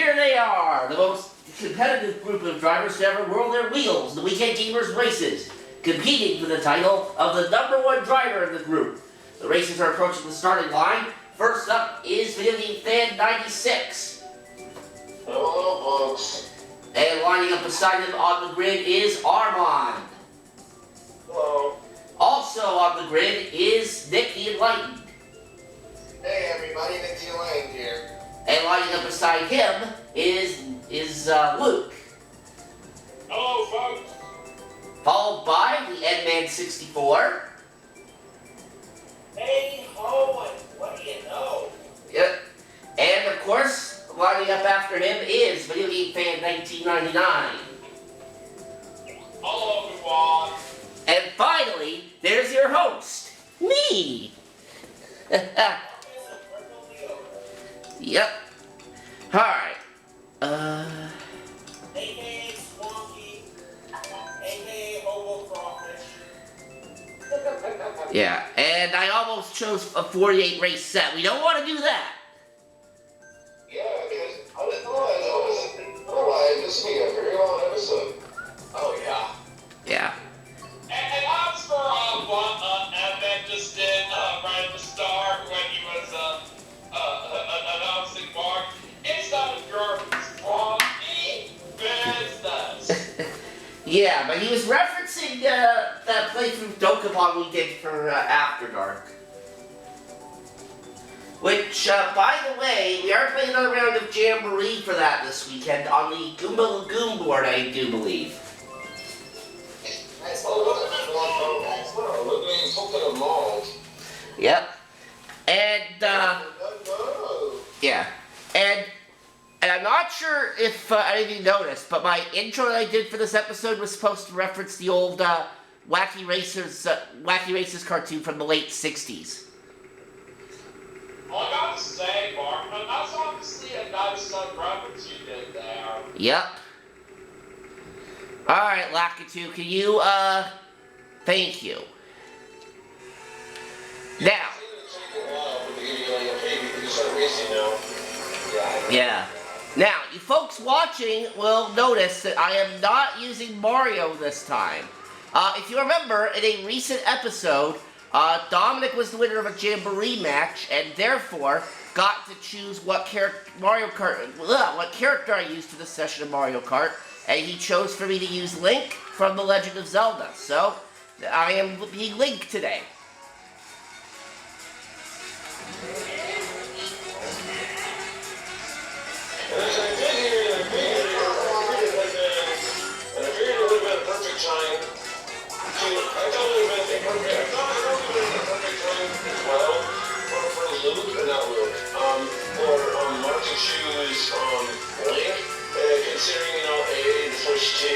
here they are, the most competitive group of drivers to ever whirl their wheels, the Weekend Gamers Races, competing for the title of the #1 driver in the group. The races are approaching the starting line. First up is Video Game Fan 96. Hello, folks. And lining up beside him on the grid is Armand. Hello. Also on the grid is Nick the Enlightened. Hey, everybody, Nick the Enlightened here. And lining up beside him is Luke. Hello, folks. Followed by the Edman 64. Hey, ho, and what do you know? Yep. And of course, lining up after him is Video Game Fan 1999. Hello, everyone. And finally, there's your host, me. Yep. Alright. AKA Swanky, AKA Hobo Crawfish. Yeah, and I almost chose a 48 race set. We don't want to do that. Yeah, because I didn't realize this would be a very long episode. Oh, yeah. Yeah. And as for what Evan just did right at the start when he was announcing Mark, it's none of your Swanky business. Yeah, but he was referencing that playthrough Dokapon we did for After Dark. Which, by the way, we are playing another round of Jamboree for that this weekend on the Goomba Lagoon board, I do believe. Yep. And, yeah. And I'm not sure if any of you noticed, but my intro that I did for this episode was supposed to reference the old Wacky Racers cartoon from the late 60s. Well, I gotta say, Mark, that's obviously a nice reference you did there. Yep. Alright, Lakitu, can you, thank you. Now. Yeah. Now, you folks watching will notice that I am not using Mario this time. If you remember, in a recent episode, Dominic was the winner of a Jamboree match, and therefore got to choose what character I used for this session of Mario Kart, and he chose for me to use Link from The Legend of Zelda. So, I am being Link today. Considering, the Switch 2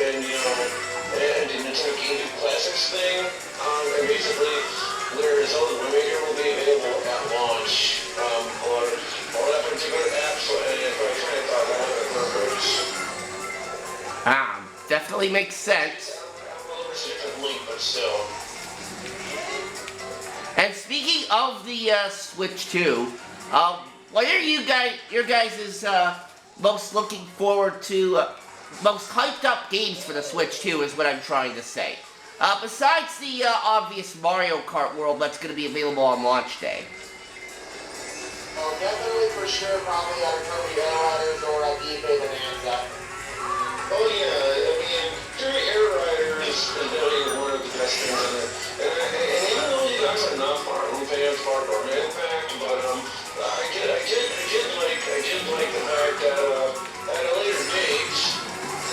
and, and the Nintendo GameCube Classics thing, and basically, where Zelda Remaker will be available at launch, on that particular app, so, and if I try to talk about it, Definitely makes sense. Link, but still. And speaking of the Switch 2, what are your guys' most looking forward to, most hyped up games for the Switch 2 is what I'm trying to say. Besides the obvious Mario Kart world that's going to be available on launch day. Well, definitely for sure, probably either Kirby Air Riders or DK Bonanza. Oh yeah, I mean, Kirby Air Riders is definitely one of the best things in it. And even though you guys are not Fire Emblem fans, hardcore man fact, but I did like the fact that at a later date,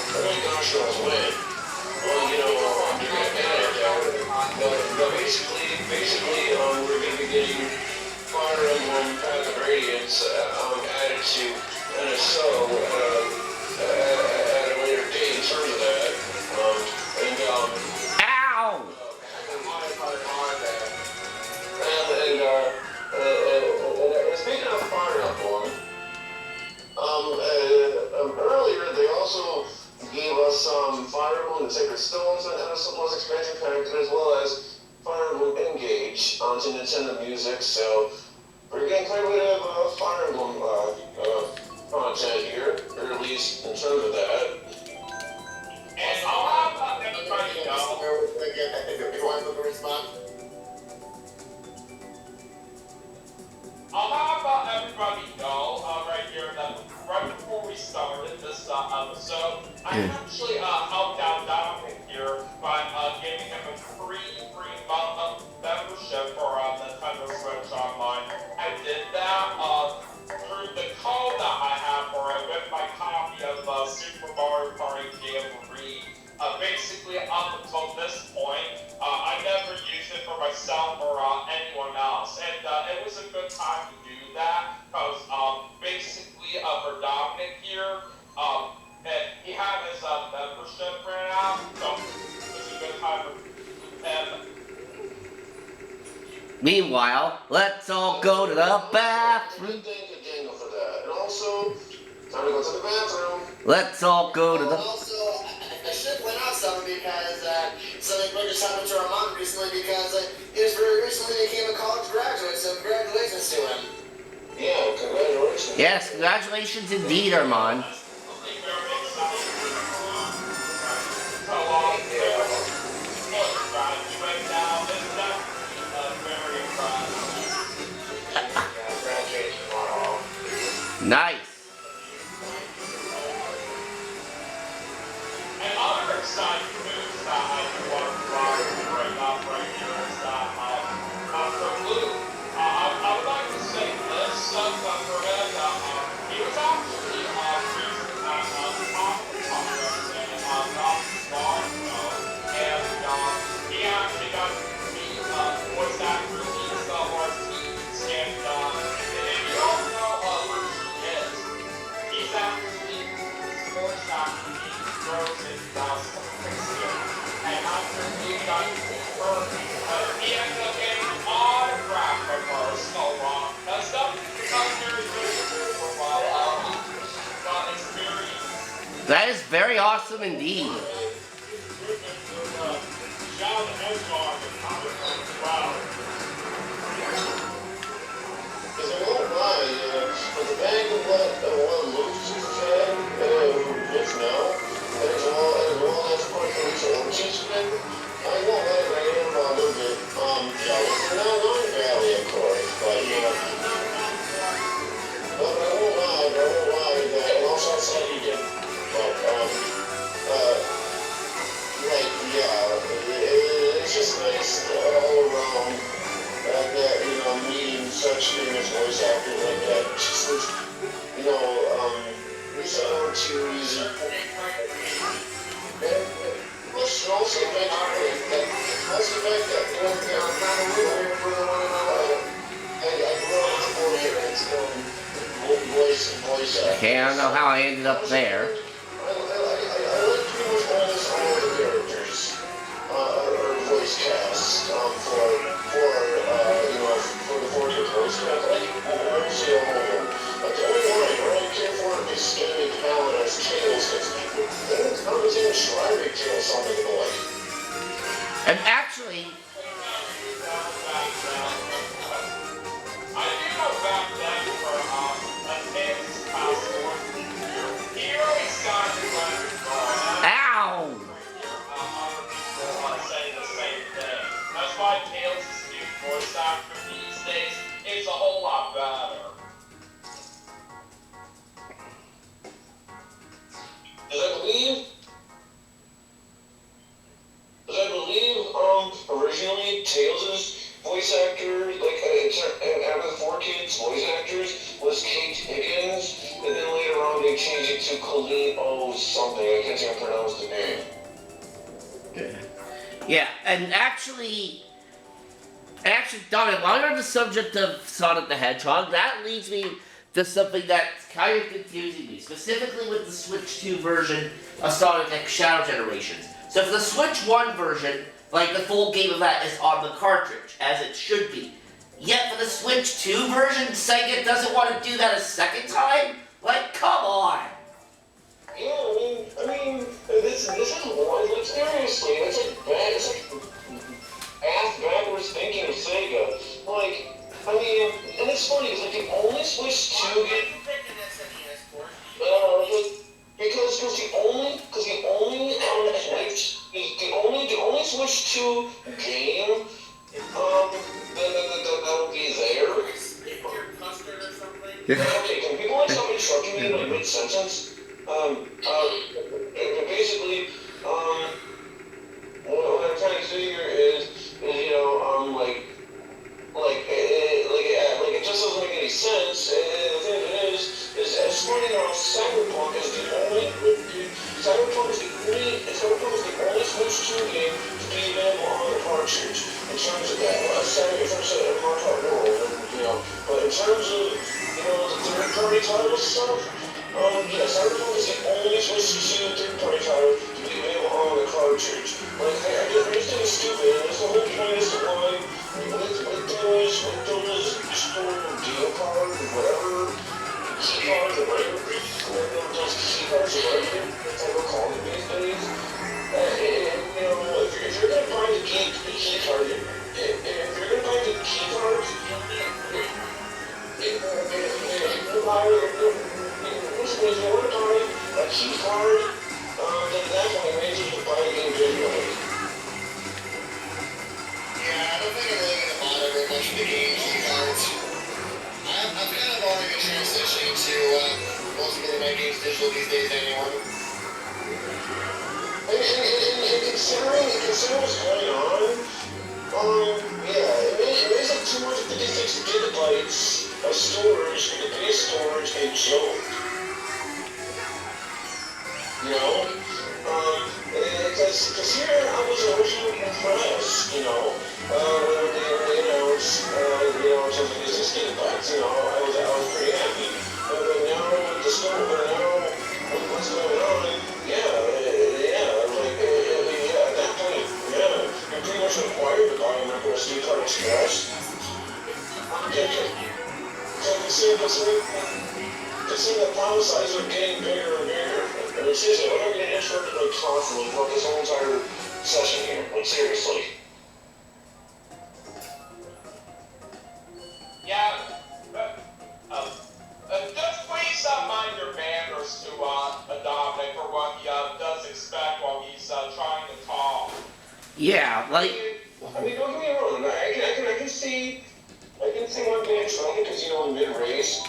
oh my gosh, I was win. Well, I'm doing it but basically, we're going to be getting Fire Emblem Path of Radiance added to NSO at a later date in terms of that. Ow! And speaking of Fire Emblem, earlier they also gave us Fire Emblem and Sacred Stones on NSO Plus expansion pack, as well as Fire Emblem Engage onto Nintendo Music. So we're getting quite a bit of Fire Emblem content here. least in terms of that. And I'll have everybody know. If you want to respond. I'll have everybody know right here that right before we started this episode, I actually helped out Dominic here by giving him a free month membership for Nintendo Switch Online. I did that through the code that I have for it with my copy of Super Mario Kart Jamboree. Basically, up until this point, I never used it for myself or anyone else, and it was a good time to do that because basically for Dominic here, and he had his membership ran out, so it was a good time for him. Meanwhile, let's all go to the bathroom. Thank you, Daniel, for that. And also, time to go to the bathroom. Let's all go to the... Also, I should point out something because something great just happened to our mom recently because he was very recently became a college graduate, so congratulations to him. Yeah, congratulations. Yes, congratulations indeed, Armand. Nice. And other exciting news that I do want to bring up right here is that for Luke, I would like to say this, but for him, he was actually recent at Comic Conference and not long ago, and he actually got to meet voice actor Lisa Ortiz, and if you don't know who she is, he's actually voice actor Frozen 2016, and after he got her, he ended up getting an autograph from her, so that's not very good for experience. That is very awesome indeed. Shout out to Edgar and Comic Con as well. Because I won't lie, with the bag of what Luke just said, just now, as well as part of his own cheeseman, I won't lie, I am a little bit, jealous. Not on Valley, of course, but, you know. But I won't lie, that also said he did, but, like, yeah, it's just nice all around that, you know, meeting such famous voice actors like that. Just, you know, Lisa Ortiz. Well, she also mentioned that, that's the fact that, I grew up with 4 years voice acting. Okay, I don't know how I ended up there. I like pretty much almost all the characters, or voice casts, for the 4 year voice cast. I like almost all of them. But the only one I really care for is Scanning Talent as Tails, because I was even Shriver Tails something to like. And actually, I do know back then for Tails' passport, he really started when ow! other people saying the same thing. That's why Tails' new voice actor these days is a whole lot better. Because I believe, originally Tails' voice actor, like, out of the 4 kids' voice actors, was Kate Higgins, and then later on they changed it to Colleen O something, I can't even pronounce the name. Yeah, and actually, Dominic, while you're on the subject of Sonic the Hedgehog, that leads me to something that's kind of confusing me, specifically with the Switch 2 version of Sonic X Shadow Generations. So for the Switch 1 version, like the full game of that is on the cartridge, as it should be. Yet for the Switch 2 version, Sega doesn't want to do that a second time? Like, come on! Yeah, I mean, this is one, like, seriously, it's like bad, it's like ass-backwards thinking of Sega. Like, I mean, and it's funny, because, like, the only Switch 2 game, Okay, can people like stop interrupting me in like mid-sentence? Basically, what I'm trying to say here is you know, it just doesn't make any sense. And the thing is as funny how Cyberpunk is the only Switch 2 game to be available on the cartridge. In terms of that, in terms of Mario Kart World, you know, but in terms of the third-party title stuff, Cyberpunk is the only Switch 2 third-party title to be available on the cartridge. Like, I just think it's stupid, and that's the whole point as to why with those deal cards or whatever, key cards or whatever, those key cards or whatever they call them these days. If you're gonna buy the key card, if you're gonna buy the key cards, if you want to buy a key card, then that's why it means you can buy the game digitally. Yeah, I don't think I'm really gonna bother very much with the game key cards. I'm kind of already transitioning to most of my games digital these days anyway. And considering what's going on, it makes like 256 gigabytes of storage in the base storage a joke. You know? Because here I was originally impressed, when they announced, in terms of 56 gigabytes, I was pretty happy. But now with the store, with what's going on, at that point, you're pretty much required to buy a Micro SD card Express. Considering the file sizes are getting bigger and bigger, I mean, seriously, we're not going to interrupt it constantly for this whole entire session here. Like, seriously. Yeah, just please mind your manners to Dominic for what he does expect while he's trying to talk. Yeah, like... I mean, don't get me wrong. I can see one being in trouble because, mid-race,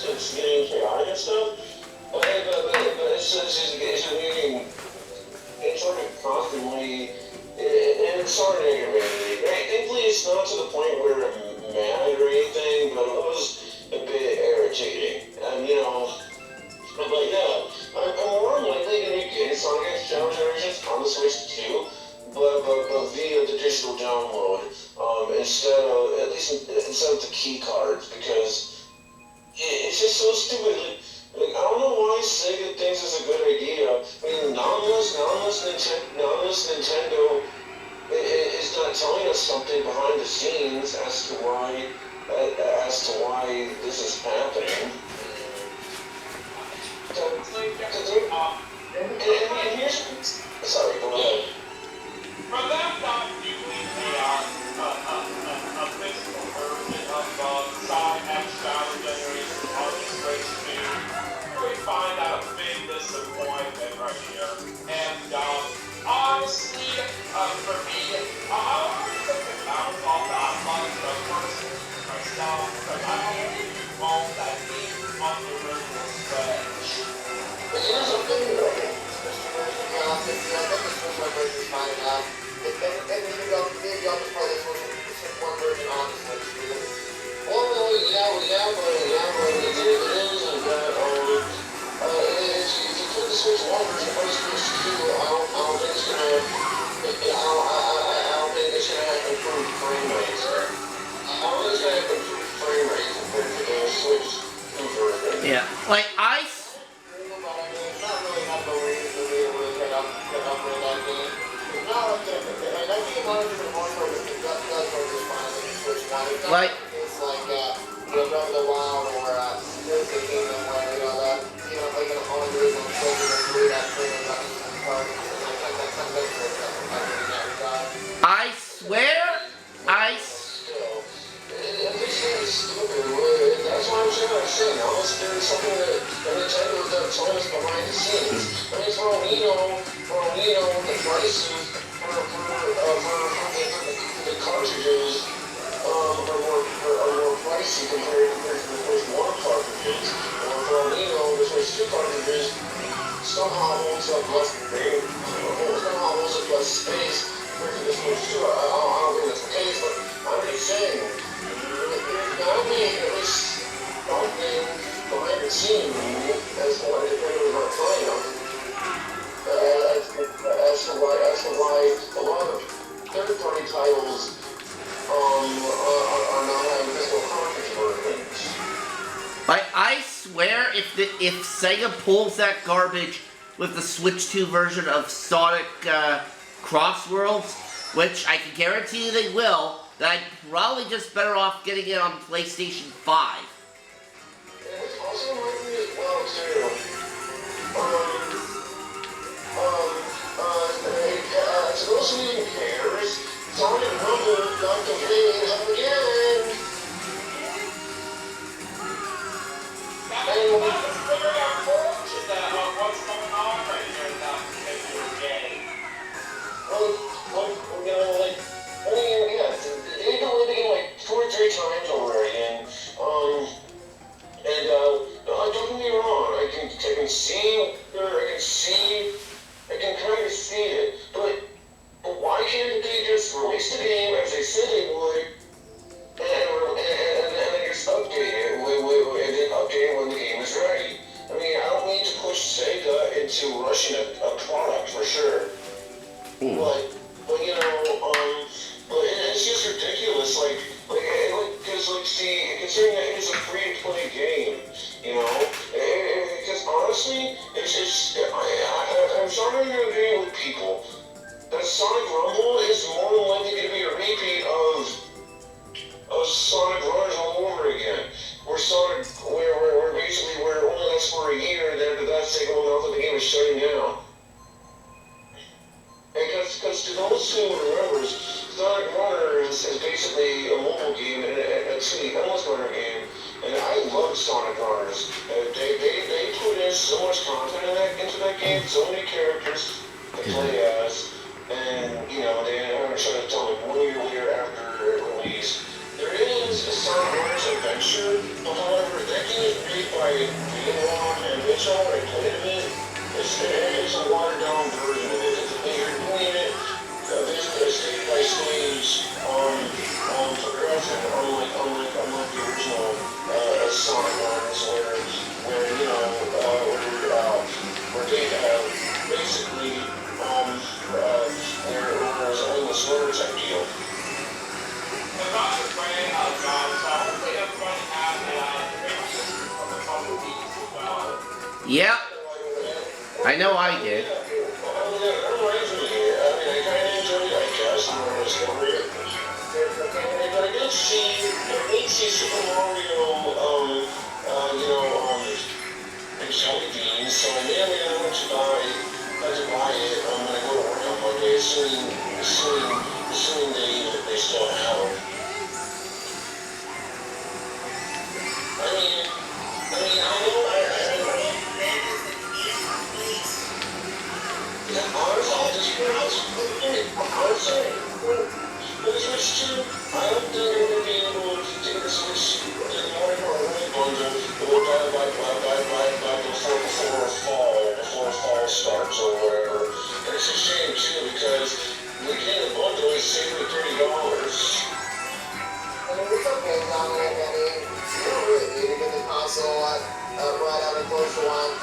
it's getting chaotic and stuff. But it's getting constantly, and it's sort of aggravating. Thankfully, it's not to the point where I'm mad or anything, but it was a bit irritating. And, I'm more likely to be getting Sonic X Generations on the Switch 2, but via the digital download, instead of the key cards, because it's just so stupid. Like, I don't know why Sega thinks it's a good idea. I mean, non-less Nintendo is not telling us something behind the scenes as to why this is happening. And here's... Sorry, go ahead. For them not using a physical version of Sonic X Generations on the Switch 2, we find that a big disappointment right here. And honestly, for me, I always think that was all that much of myself, because I only own that game on the original Switch. But here's the thing, though. I think the Switch version is fine enough. And maybe I'll just play this one version on the Switch, too. Well, yeah, but it is, and if you put the Switch 1 version on the Switch 2, I don't think it's gonna have improved frame rates. I don't think it's gonna have improved frame rates compared to the Switch 2 version. Yeah, like, Like, it's like, Breath of the Wild or Disney Kingdom where, like an only reason I'm still going to do that thing is that part, and I think that's something in that regard. I swear, Still, this thing is stupid. That's why I'm saying, unless there's something that Nintendo is telling us behind the scenes. I mean, for all we know, the prices for the cartridges are more pricey compared to the Switch 1 cartridges. For all we know, the Switch 2 cartridges somehow holds up less somehow holds up less space compared to the Switch 2. I don't think that's the case, but I'm just saying, there's gotta be at least something behind the scenes as to why the vendors are trying them. As to why a lot of third-party titles are not having physical cartridge versions. I swear, if Sega pulls that garbage with the Switch 2 version of Sonic Crossworlds, which I can guarantee you they will, then I'm probably just better off getting it on PlayStation 5. And which also reminds me as well, too. To those who even cares, Sonic Rumble got the win again. That was very unfortunate what's going on right here in that particular game. They've been living like 2 or 3 times already, and don't get me wrong, I can kind of see it, but why can't they just release the game as they said they would, and then just update it, and then update it when the game is ready? I mean, I don't mean to push Sega into rushing a product for sure, but you know, but it's just ridiculous, see, considering that it is a free-to-play game, you know, because honestly, I'm starting to agree with people that Sonic Rumble is more than likely to be a repeat of Sonic Runners all over again, where basically we're only lasts for a year, and then after that, Sega will announce that the game is shutting down. Because to those who remember, Sonic Runners is basically a mobile game, and actually an endless runner game, and I love Sonic Runners. They put in so much content into that game, so many characters to play as, and you know, they are trying to tell me 1 year after release. There is a Sonic Runners adventure, but however, that game is made by Deluxe and Mitchell, I played a bit. It's a watered down version of it. You're doing it basically a stage by stage progression, unlike the original Sonic ones, where you know where they have basically where it was an endless runner type deal. And by the way, guys, hopefully everybody has a couple of weeks as well. Yep. I know I did. That reminds me, I mean, I kind of enjoyed it, I guess, when I was younger. But I did see Super Mario, and jelly beans, so I may or may not have to buy it when I go to work on Monday, assuming they still have them. I mean, I know, honestly, with the Switch 2, I don't think I'm going to be able to take the Switch to the Mario Kart bundle before fall starts or whatever. And it's a shame too, because getting the bundle is saving me $30. I mean, it's okay, Dominic. I mean, you don't really need to get the console right out and close to launch.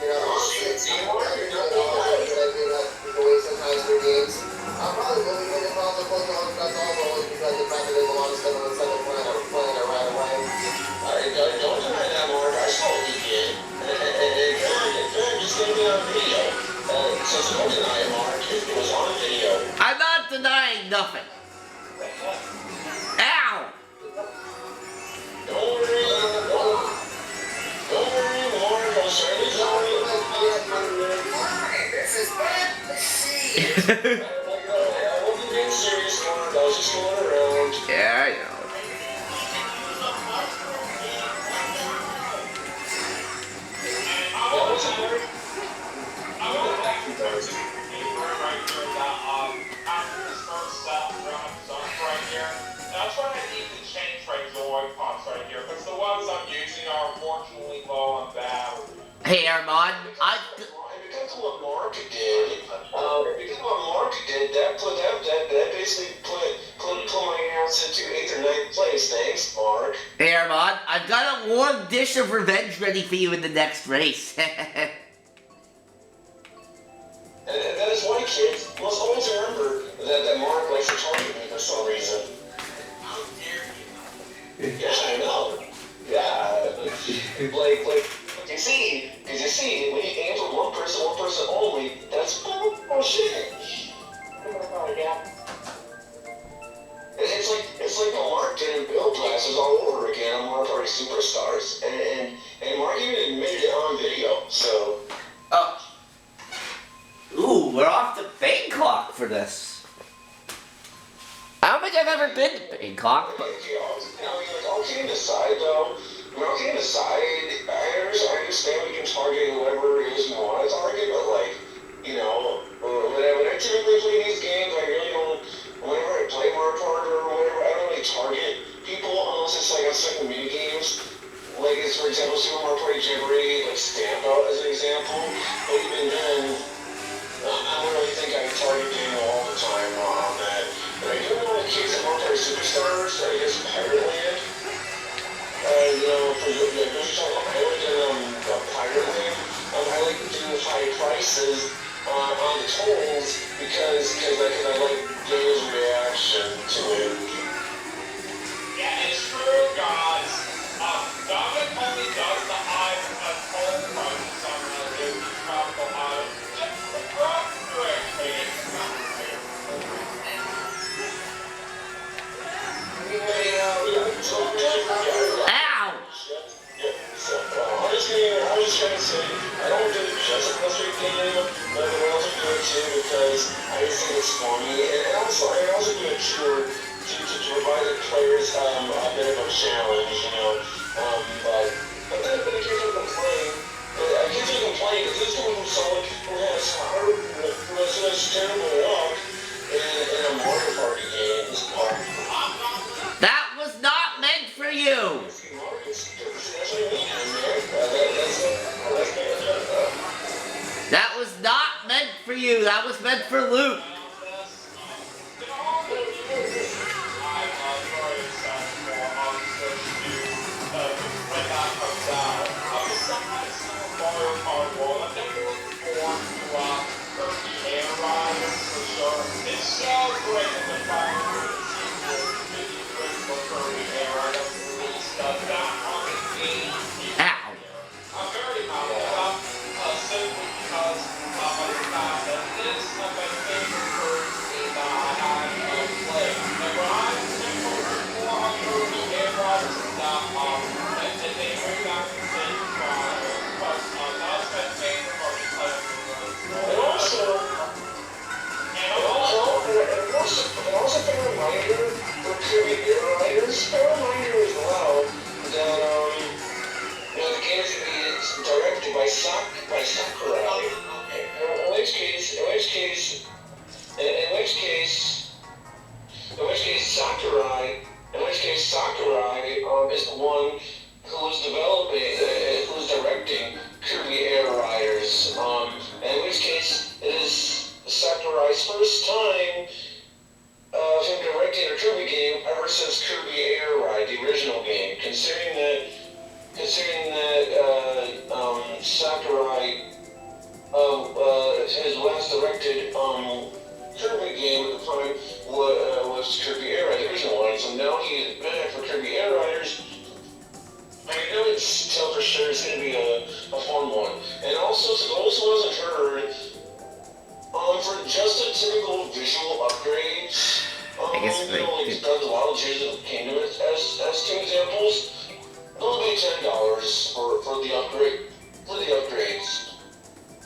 You know, honestly, it's more than good idea that people wait sometimes for games. I probably will be getting the console close to launch. That's also only because the fact that there's a lot of stuff on the second planet right away. Don't deny that, Mark. I saw what you did. In fact, it's going to be on video. So don't deny it, Mark. It was on video. I'm not denying nothing. Ow! Don't worry, Mark. I'm sorry. This is fantasy! I wasn't being serious, Mark. I was just going around. Yeah, I know. I would like to go to a word right here that after this first run of box right here, because the ones I'm using are unfortunately low on battery. Hey, Armand, Because of what Mark did, that basically put my ass into 8th or 9th place. Thanks, Mark. Hey, Armand, I've got a warm dish of revenge ready for you in the next race. And that is why, kids, must always remember that Mark likes to target me for some reason. How dare you? Yes, I know. Yeah. Like, you see, when you aim for one person only, that's bullshit. It's like the Mark getting bill glasses all over again on Mario Kart Superstars, and Mark even admitted it on video. So. Oh. Ooh, we're off to Bangkok for this. I don't think I've ever been to Bangkok, but... All kidding aside, though, I understand we can target whoever it is we want to target, but, like, you know, when I typically play these games, I really don't, whenever I play Mario Kart or whatever, I don't really target people unless it's, like, on certain mini-games. Like, it's, for example, Super Mario Party Jamboree, like, Stamp Out as an example, but even then, I don't really think I target people all the time on that. But I do know the kids at Mario Kart Superstars, I guess Pirate Land. You know, for your talking about Island and Pirate Land, I like to do high prices on the tolls because I like Daniel's reaction to it. Yeah, it's true, guys. Dominic only does the toll prices on the tropical island. Just for frustrating. Ow! I was just trying to say, I don't do it just a frustrating game, but I also do it too because I just think it's funny, and I also do it to provide the players a bit of a challenge, you know. But then I can't complain. I can't complain because this coming from someone who has terrible luck in a Mario Party game. That was not meant for you! That was not meant for you, that was meant for Luke. It's so great that the fire Ow. I'm very happy about simply because of the fact that this is my favorite first game that I have played. And when I think more on Kirby and Robinson, that they bring back the same trial, but that's my favorite Kirby player. And also a reminder for Kirby Air Riders, a reminder as well that the game is directed by Sakurai. In which case Sakurai is the one who's directing Kirby Air Riders. In which case it is Sakurai's first time of him directing a Kirby game ever since Kirby Air Ride, the original game. Considering that Sakurai his last directed Kirby game at the time was Kirby Air Ride, the original one. So now he is back for Kirby Air Riders. I can really tell for sure it's going to be a fun one. And also, to those who hasn't heard, for just a typical visual upgrades, the Wild Tears of the Kingdom as two examples, it'll be $10 for the upgrades.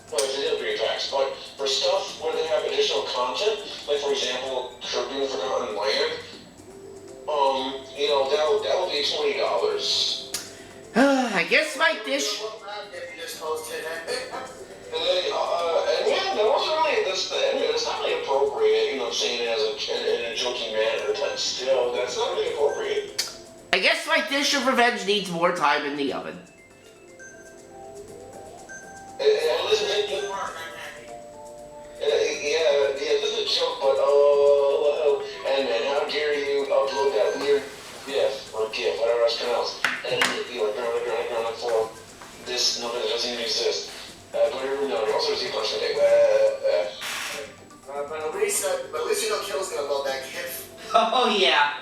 For the upgrade packs, but for stuff where they have additional content, like for example, Kirby the Forgotten Land, that would be $20. I guess my dish... And yeah, that wasn't really it's not really appropriate, you know what I'm saying, in a joking manner, but still, that's not really appropriate. I guess my dish of revenge needs more time in the oven. Yeah, this is a joke, but and how dare you upload that weird GIF or GIF, whatever it's pronounced, and you like ground for this number that doesn't even exist. But no, you also receive punishment day. But at least you know Kill's gonna love that GIF. Oh yeah.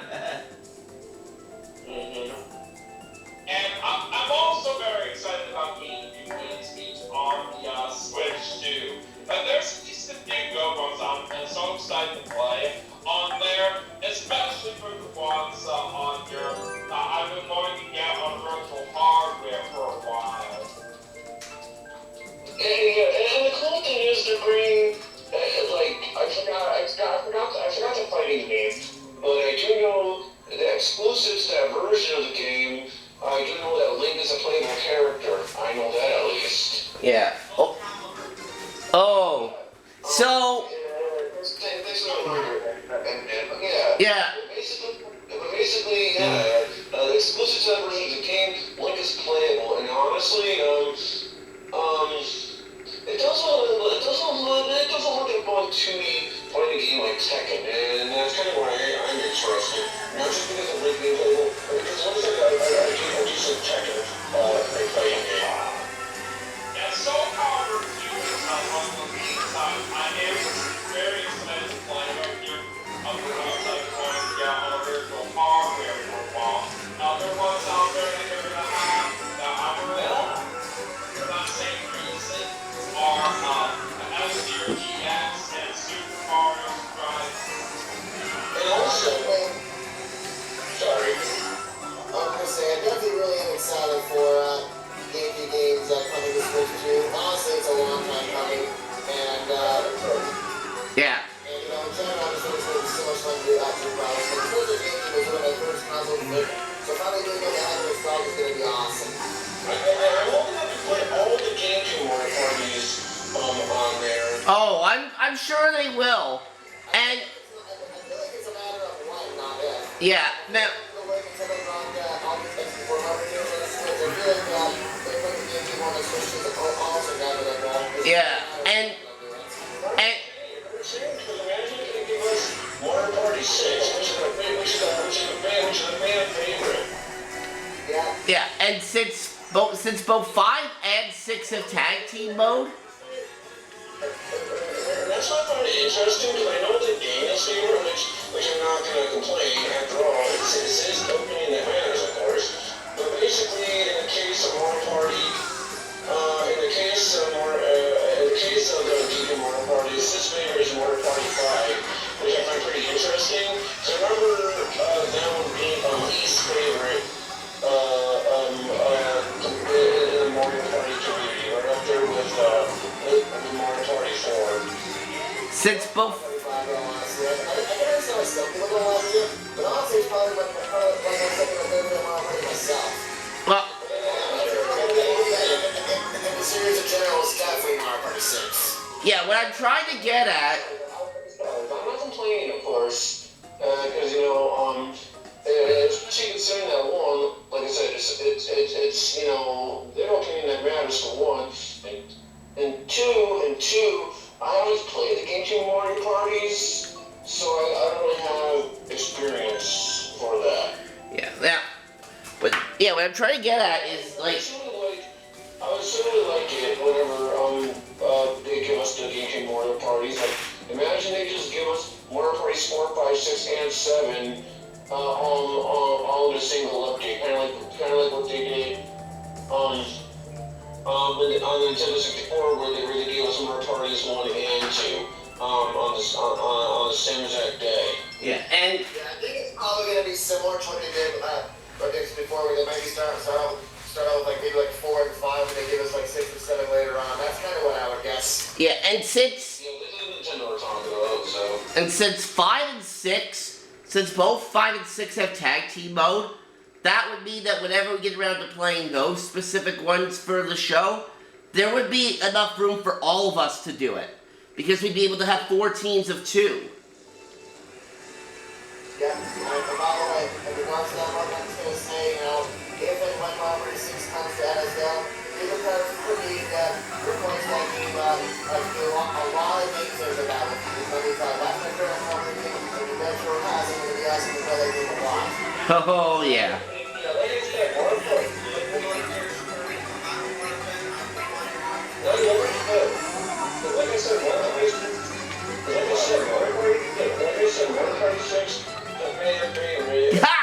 And I'm also very excited about getting new win speech on the Switch too. And there's at least a few good ones I'm so excited to play on there, especially for the ones on your. I've been wanting to get on virtual hardware for a while. And the cool thing is to bring, like, I forgot the fighting name, but I do know the exclusives to that version of the game. I do know that Link is a playable character. I know that at least. Yeah. Oh. So. Yeah. Basically, the exclusive to that version of the game, Link is playable, and honestly, it doesn't look like a fun 2D fighting game like Tekken, and that's kind of why I'm interested. Not just because of Link being playable, but because one thing I do some Tekken fighting game. And so far, reviews on one of the games I am very excited to play right here. Of the ones I've wanted to get on a virtual hardware for a while. Other ones out there that you're gonna have that I'm really for that same reason are L-Tier GX and Super Mario Kart. And also, sorry. I'm gonna say I definitely really am excited for GameCube games coming to Switch 2. Honestly, it's a long time coming, and Yeah. you know, in general, I just think it's gonna be so much fun to do actual products. Like, the GameCube was one of my first consoles, so finally doing it that with nostalgia is gonna be awesome. I'm hoping I can put all the GameCube Mario parties on there. Oh, I'm sure they will. And I feel like it's a matter of when, not if. yeah. Now. The way Nintendo brought all these N64 Mario games on the Switch, I feel like they put the GameCube on the Switch is also inevitable. Yeah. And Imagine if they give us Mario Party 6, which is a fan favorite. Yeah. yeah. And since both 5 and 6 have tag team mode. And that's what I find interesting, because I know the game is favorite, which I'm not going to complain. After all, it is the opinion that matters, of course. But basically, in the case of Mario Party, in the case of the GameCube Mario Party, his favorite is Mario Party 5, which I find pretty interesting. So I remember that one being least favorite in the Mario Party community, right up there with the Mario Party 4. Since both. Honestly, I can understand why some people don't like it, but honestly, it's probably like my second or third favorite Mario Party myself. Well. And the series in general is definitely Mario Party 6. Yeah. What I'm trying to get at. I'm not complaining, of course, because especially considering that one, like I said, it's their opinion that matters for one, and two, I always play the GameCube Mario parties, so I don't really have experience for that. Yeah. Now. But yeah, what I'm trying to get at is like. I would certainly like it whenever they give us the GameCube Mario parties. Like, imagine they just give us Mario Parties 4, 5, 6, and 7 on a single update, kind of like what they did on the Nintendo 64, where they really gave us Mario Parties 1 and 2 on the same exact day. Yeah. And. Yeah, I think it's probably going to be similar to what they did before, where they maybe start out with like maybe like 4 and 5, and they give us like 6 and 7 later on. That's kind of what I would guess. Yeah. And since. Yeah, this is Nintendo we're talking about, so. And since 5 and 6, since both 5 and 6 have tag team mode, that would mean that whenever we get around to playing those specific ones for the show, there would be enough room for all of us to do it. Because we'd be able to have 4 teams of 2. Yeah, and by the way, in regards to that, what I'm just going to say Oh, yeah. Like I said, Mario Kart. Like I said, Mario Kart 6, the favorite, Ha!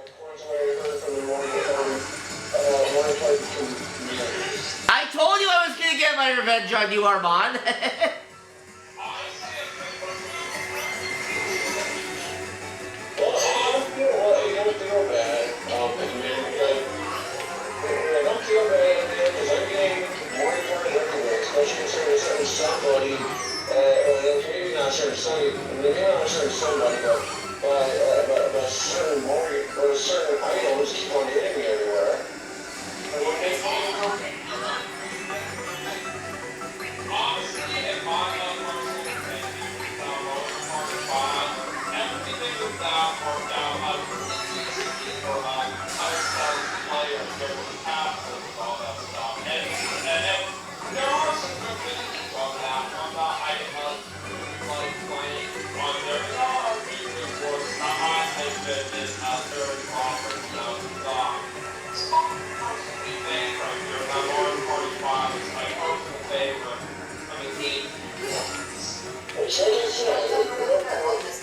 according to what I heard from the Mario Kart community. I told you I was gonna get my revenge on you, Armand. Well, I don't feel bad. I don't feel bad because I'm getting more and more everywhere, especially concerning somebody, maybe not certain somebody, but certain items keep on hitting me everywhere. Honestly, in my personal opinion, Mario Kart 5, everything was down or down like or unexpected players, there was capsules and all that stuff. And there are some good things on that one that I like playing on there. There are a few things where I think that this third conference small personally thing right here. That Mario Kart 5 is my personal favorite. I mean, This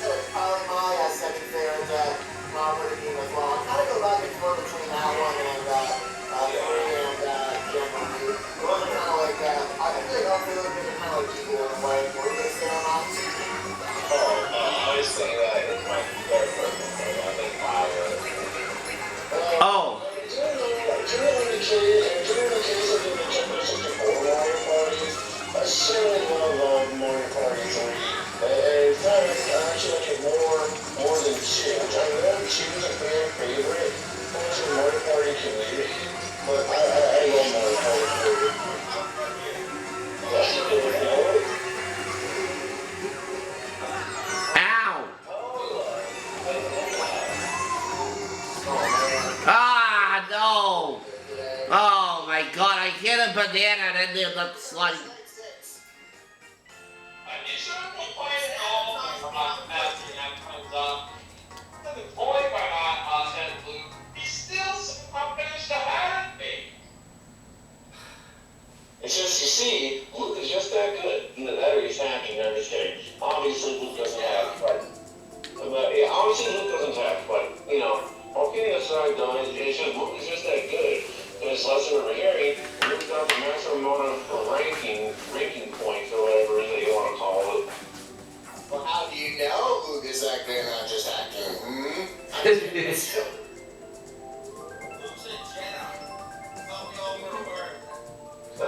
is probably my second favorite Mario Kart game as well. I kind of go back and forth between that one and 3 and General. Those are kind of like, I feel like all three of them are kind of like equal in a way. What do you guys say on that? I was saying that it's my third personal favorite. I think fire. Oh. During the case of the Nintendo 64 Mario parties, I certainly love Mario Party 3. In fact, I actually like it more than 2, which I know 2 is a fan favorite amongst the Mario Party community, but I love Mario Party 3. That's the good note. Ow. Ah, no. Oh, my God. I hit a banana and then the slide. you shouldn't be playing all as that comes up. To the point where I said Luke, he still somehow finished ahead of me. It's just, you see, Luke is just that good. That or he's hacking, I'm just kidding. Obviously, Luke doesn't have, but, you know, all kidding aside, though, it's just, Luke is just that good. In this lesson over here, Luke got the maximum amount of ranking points, or whatever it is that you want to call it. Well, how do you know Luke is that good, not just acting? I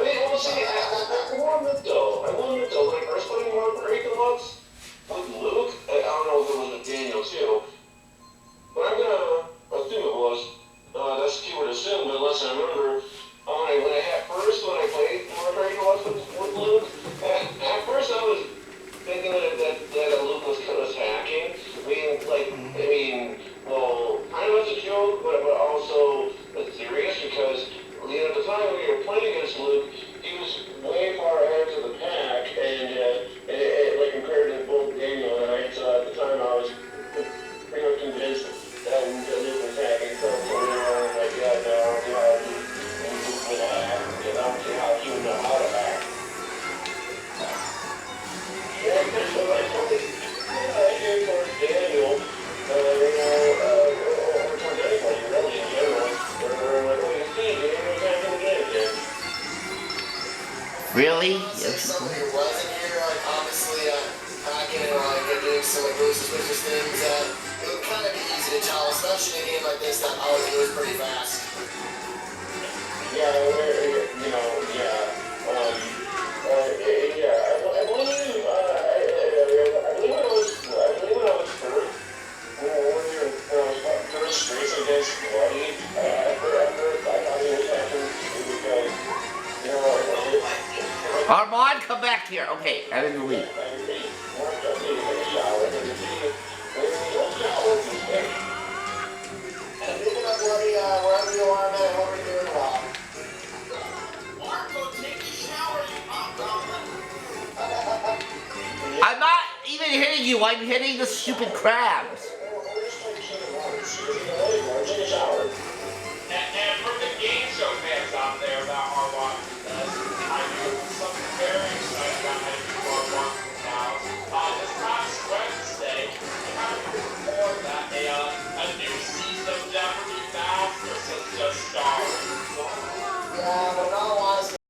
mean, honestly, I want it though. When I first played Mario Kart Deluxe with Luke, I don't know if it was with Daniel too, but I'm gonna assume it was. That's a keyword assume, but unless I remember, when I played Mario Kart Deluxe with Luke, at first I was thinking that Luke was hacking. Well, kind of as a joke, but also serious because at the time when we were playing against Luke, he was way far ahead to the pack, and like compared to both Daniel and I. So at the time, I was pretty much convinced that Luke was hacking. So we were like, yeah, no, Luke would hack, and I don't see how he would know how to hack. Yeah, so I did towards Daniel, or towards anybody really in general. Like, well, you see, Daniel's hacking again. Really? Yes. Somebody who wasn't here, like, obviously, hacking and, doing some, really suspicious things, it would kind of be easy to tell, especially in a game like this that always goes pretty fast. Yeah, I believe when I was first, when I was first racing against Bloody, at first I thought he was hacking because, Armand, come back here. Okay, I didn't leave. And picking up Bloody, wherever you are, man, I hope you're doing well. I'm not even hitting you. I'm hitting the stupid crabs.